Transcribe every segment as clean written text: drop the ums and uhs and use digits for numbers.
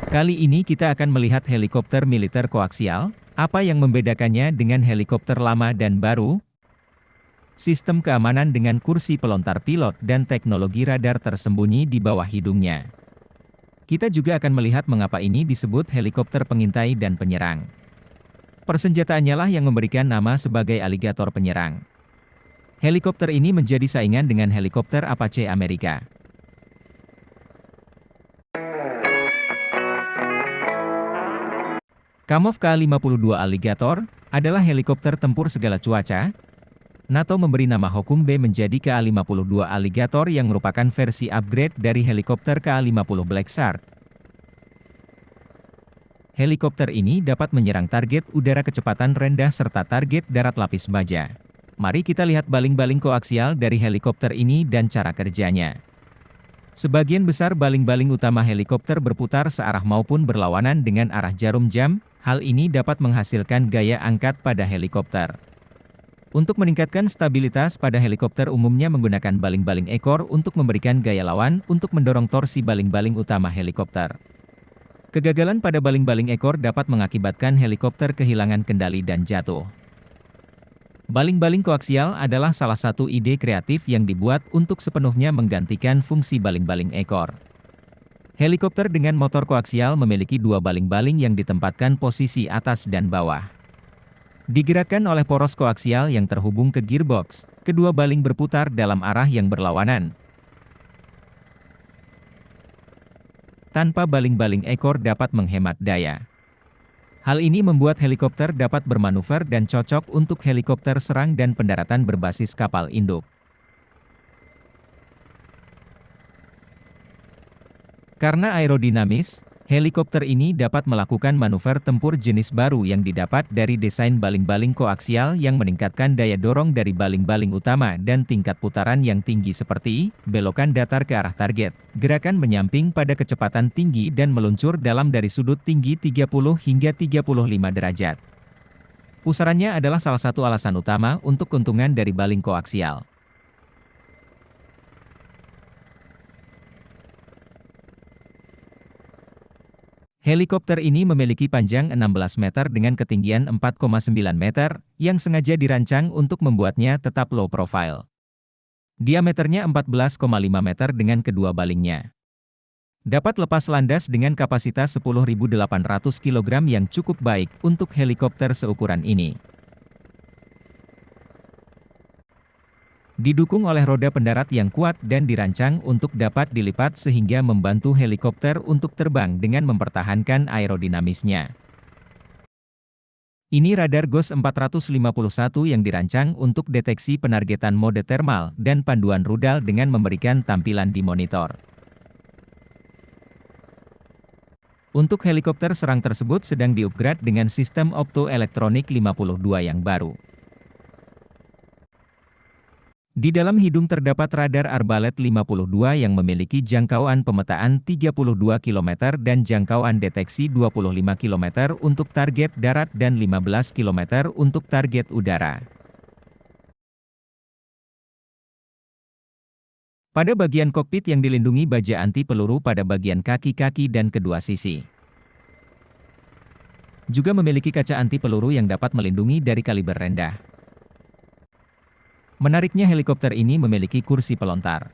Kali ini kita akan melihat helikopter militer koaksial, apa yang membedakannya dengan helikopter lama dan baru, sistem keamanan dengan kursi pelontar pilot dan teknologi radar tersembunyi di bawah hidungnya. Kita juga akan melihat mengapa ini disebut helikopter pengintai dan penyerang. Persenjataannya lah yang memberikan nama sebagai aligator penyerang. Helikopter ini menjadi saingan dengan helikopter Apache Amerika. Kamov K-52 Alligator adalah helikopter tempur segala cuaca. NATO memberi nama Hokum B menjadi Ka-52 Alligator yang merupakan versi upgrade dari helikopter Ka-50 Black Shark. Helikopter ini dapat menyerang target udara kecepatan rendah serta target darat lapis baja. Mari kita lihat baling-baling koaksial dari helikopter ini dan cara kerjanya. Sebagian besar baling-baling utama helikopter berputar searah maupun berlawanan dengan arah jarum jam. Hal ini dapat menghasilkan gaya angkat pada helikopter. Untuk meningkatkan stabilitas pada helikopter umumnya menggunakan baling-baling ekor untuk memberikan gaya lawan untuk mendorong torsi baling-baling utama helikopter. Kegagalan pada baling-baling ekor dapat mengakibatkan helikopter kehilangan kendali dan jatuh. Baling-baling koaksial adalah salah satu ide kreatif yang dibuat untuk sepenuhnya menggantikan fungsi baling-baling ekor. Helikopter dengan motor koaksial memiliki dua baling-baling yang ditempatkan posisi atas dan bawah. Digerakkan oleh poros koaksial yang terhubung ke gearbox, kedua baling berputar dalam arah yang berlawanan. Tanpa baling-baling ekor dapat menghemat daya. Hal ini membuat helikopter dapat bermanuver dan cocok untuk helikopter serang dan pendaratan berbasis kapal induk. Karena aerodinamis, helikopter ini dapat melakukan manuver tempur jenis baru yang didapat dari desain baling-baling koaksial yang meningkatkan daya dorong dari baling-baling utama dan tingkat putaran yang tinggi seperti belokan datar ke arah target, gerakan menyamping pada kecepatan tinggi dan meluncur dalam dari sudut tinggi 30 hingga 35 derajat. Pusarannya adalah salah satu alasan utama untuk keuntungan dari baling koaksial. Helikopter ini memiliki panjang 16 meter dengan ketinggian 4,9 meter, yang sengaja dirancang untuk membuatnya tetap low profile. Diameternya 14,5 meter dengan kedua balingnya. Dapat lepas landas dengan kapasitas 10.800 kg yang cukup baik untuk helikopter seukuran ini. Didukung oleh roda pendarat yang kuat dan dirancang untuk dapat dilipat sehingga membantu helikopter untuk terbang dengan mempertahankan aerodinamisnya. Ini radar GOES 451 yang dirancang untuk deteksi penargetan mode thermal dan panduan rudal dengan memberikan tampilan di monitor. Untuk helikopter serang tersebut sedang diupgrade dengan sistem optoelektronik 52 yang baru. Di dalam hidung terdapat radar arbalet 52 yang memiliki jangkauan pemetaan 32 km dan jangkauan deteksi 25 km untuk target darat dan 15 km untuk target udara. Pada bagian kokpit yang dilindungi baja anti peluru pada bagian kaki-kaki dan kedua sisi. Juga memiliki kaca anti peluru yang dapat melindungi dari kaliber rendah. Menariknya helikopter ini memiliki kursi pelontar.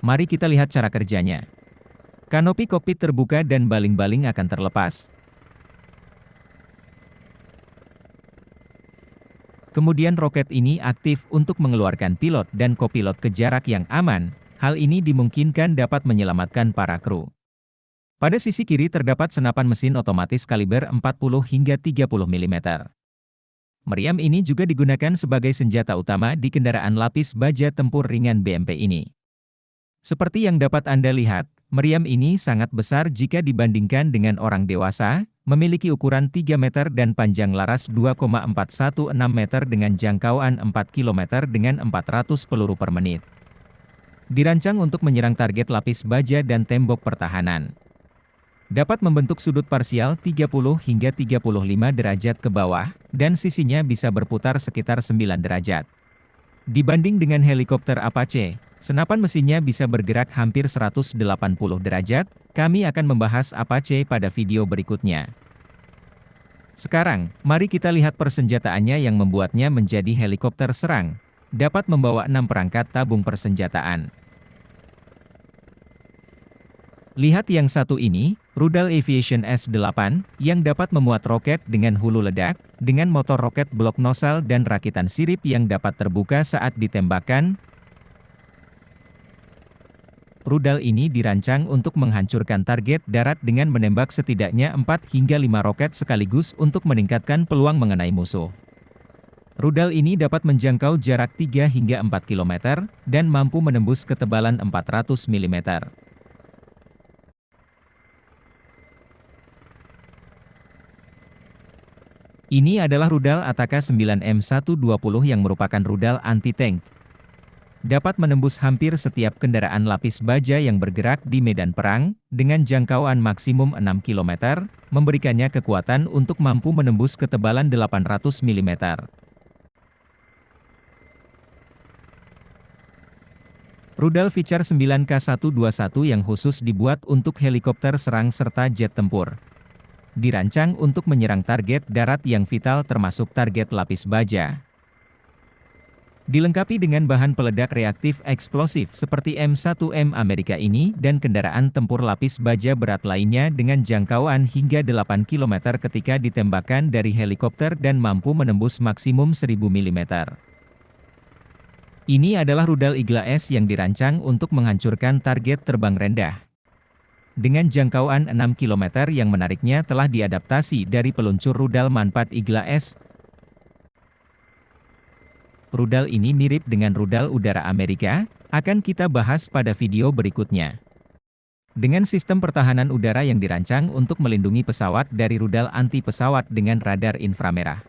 Mari kita lihat cara kerjanya. Kanopi kokpit terbuka dan baling-baling akan terlepas. Kemudian roket ini aktif untuk mengeluarkan pilot dan kopilot ke jarak yang aman. Hal ini dimungkinkan dapat menyelamatkan para kru. Pada sisi kiri terdapat senapan mesin otomatis kaliber 40 hingga 30 mm. Meriam ini juga digunakan sebagai senjata utama di kendaraan lapis baja tempur ringan BMP ini. Seperti yang dapat Anda lihat, meriam ini sangat besar jika dibandingkan dengan orang dewasa, memiliki ukuran 3 meter dan panjang laras 2,416 meter dengan jangkauan 4 km dengan 400 peluru per menit. Dirancang untuk menyerang target lapis baja dan tembok pertahanan. Dapat membentuk sudut parsial 30 hingga 35 derajat ke bawah, dan sisinya bisa berputar sekitar 9 derajat. Dibanding dengan helikopter Apache, Senapan mesinnya bisa bergerak hampir 180 derajat. Kami akan membahas Apache pada video berikutnya. Sekarang, mari kita lihat persenjataannya yang membuatnya menjadi helikopter serang. Dapat membawa 6 perangkat tabung persenjataan. Lihat yang satu ini, rudal Aviation S8, yang dapat memuat roket dengan hulu ledak, dengan motor roket blok nozzle dan rakitan sirip yang dapat terbuka saat ditembakkan. Rudal ini dirancang untuk menghancurkan target darat dengan menembak setidaknya 4 hingga 5 roket sekaligus untuk meningkatkan peluang mengenai musuh. Rudal ini dapat menjangkau jarak 3 hingga 4 km, dan mampu menembus ketebalan 400 mm. Ini adalah rudal Ataka 9M120 yang merupakan rudal anti-tank. Dapat menembus hampir setiap kendaraan lapis baja yang bergerak di medan perang, dengan jangkauan maksimum 6 km, memberikannya kekuatan untuk mampu menembus ketebalan 800 mm. Rudal Feature 9K121 yang khusus dibuat untuk helikopter serang serta jet tempur. Dirancang untuk menyerang target darat yang vital termasuk target lapis baja. Dilengkapi dengan bahan peledak reaktif eksplosif seperti M1M Amerika ini dan kendaraan tempur lapis baja berat lainnya dengan jangkauan hingga 8 km ketika ditembakkan dari helikopter dan mampu menembus maksimum 1000 mm. Ini adalah rudal Igla S yang dirancang untuk menghancurkan target terbang rendah. Dengan jangkauan 6 km yang menariknya telah diadaptasi dari peluncur rudal Manpad Igla S. Rudal ini mirip dengan rudal udara Amerika, akan kita bahas pada video berikutnya. Dengan sistem pertahanan udara yang dirancang untuk melindungi pesawat dari rudal anti-pesawat dengan radar inframerah.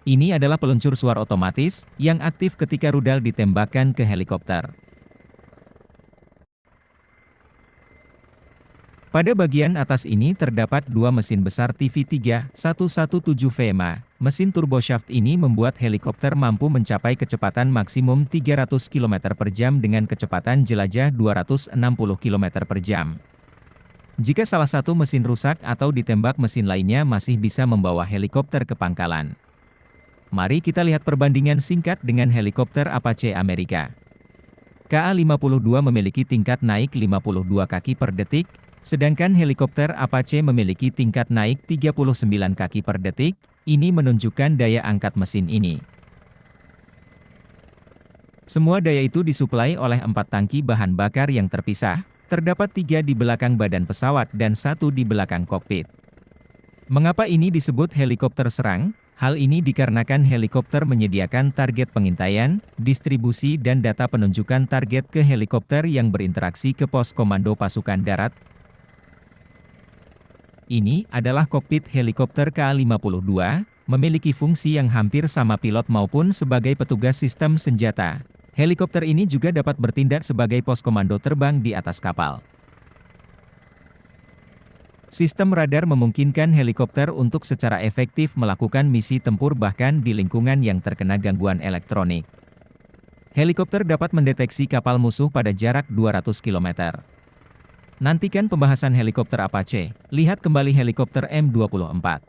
Ini adalah peluncur suar otomatis, yang aktif ketika rudal ditembakkan ke helikopter. Pada bagian atas ini terdapat dua mesin besar TV3 117 VMA. Mesin turboshaft ini membuat helikopter mampu mencapai kecepatan maksimum 300 km per jam dengan kecepatan jelajah 260 km per jam. Jika salah satu mesin rusak atau ditembak mesin lainnya masih bisa membawa helikopter ke pangkalan. Mari kita lihat perbandingan singkat dengan helikopter Apache Amerika. KA-52 memiliki tingkat naik 52 kaki per detik, sedangkan helikopter Apache memiliki tingkat naik 39 kaki per detik. Ini menunjukkan daya angkat mesin ini. Semua daya itu disuplai oleh 4 tangki bahan bakar yang terpisah, terdapat 3 di belakang badan pesawat dan 1 di belakang kokpit. Mengapa ini disebut helikopter serang? Hal ini dikarenakan helikopter menyediakan target pengintaian, distribusi dan data penunjukan target ke helikopter yang berinteraksi ke pos komando pasukan darat. Ini adalah kokpit helikopter KA-52, memiliki fungsi yang hampir sama pilot maupun sebagai petugas sistem senjata. Helikopter ini juga dapat bertindak sebagai pos komando terbang di atas kapal. Sistem radar memungkinkan helikopter untuk secara efektif melakukan misi tempur bahkan di lingkungan yang terkena gangguan elektronik. Helikopter dapat mendeteksi kapal musuh pada jarak 200 km. Nantikan pembahasan helikopter Apache, lihat kembali helikopter M24.